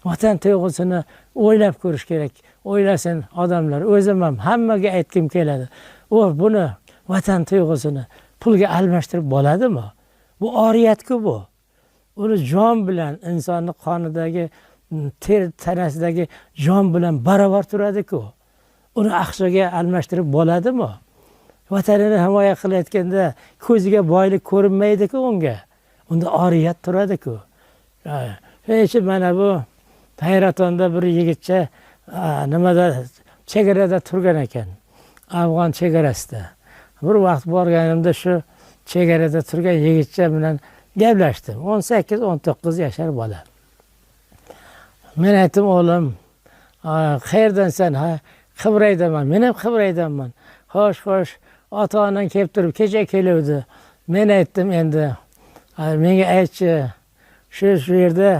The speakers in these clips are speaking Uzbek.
vatan tuyg'usini o'ylab ko'rish kerak. O'ylasin odamlar. O'zim ham hammaga aytkim keladi. Buni vatan tuyg'usini pulga almashtirib bo'ladimi? Bu oriyatku bu. Uni jon bilan, insonning qonidagi, ter tanasidagi jon bilan barobar turadi-ku. Uni aqshaga almashtirib bo'ladimi? Vatanini himoya qilayotganda ko'ziga boylik ko'rinmaydi-ku unga. Unda oriyat turadi-ku. Hech mana bu Hayratonda bir yigitcha nimada chegarada turgan ekan. Afg'on chegarasida. Bir vaqt borganimda shu chegarada turgan yigitcha bilan gaplashdim. 18-19 yashar bola. Men aytdim, o'g'lim, qayerdansan? Ha, Qibraydaman. Men ham Qibraydanman. Xo'sh, ota-onang kelib turib kecha keluvdi. Men aytdim, endi menga aytchi, shu yerda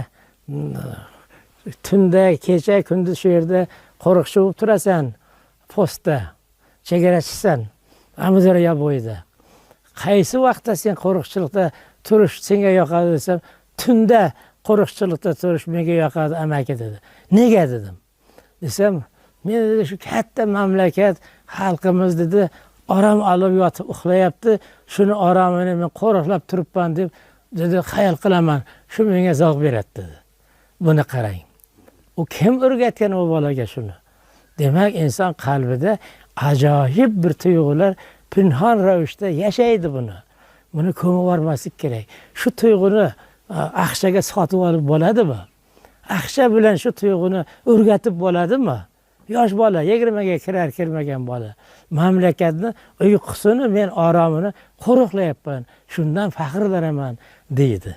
tunda, kecha, kunduz shu yerda qo'riqchi bo'lib turasan, postda, chegarachisan, Amudaryo bo'yida. Qaysi vaqtda sen qo'riqchilikda turish senga yoqadi desam, tunda qo'riqchilikda turish menga yoqadi amaki dedi. Nega dedim. Desam, men dedi shu katta mamlakat xalqimiz dedi, orom olib yotib uxlayapti, shuni oromini men qo'riqlab turibman deb dedi, xayol qilaman, shu menga zavq beradi dedi. Buni qarang. U kim o'rgatgan u bolaga shuni? Demak, inson qalbida ajoyib bir tuyg'ular pinhon ravishda yashaydi buni. Buni ko'mib yormaslik kerak. Shu tuyg'uni aqshaga sotib olib bo'ladimi? Aqsha bilan shu tuyg'uni o'rgatib bo'ladimi? Yosh bola, 20 ga kirar kirmagan bola. Mamlakatni uyqusini, men oromini qo'riqlayapman. Shundan faxrlanaman deydi.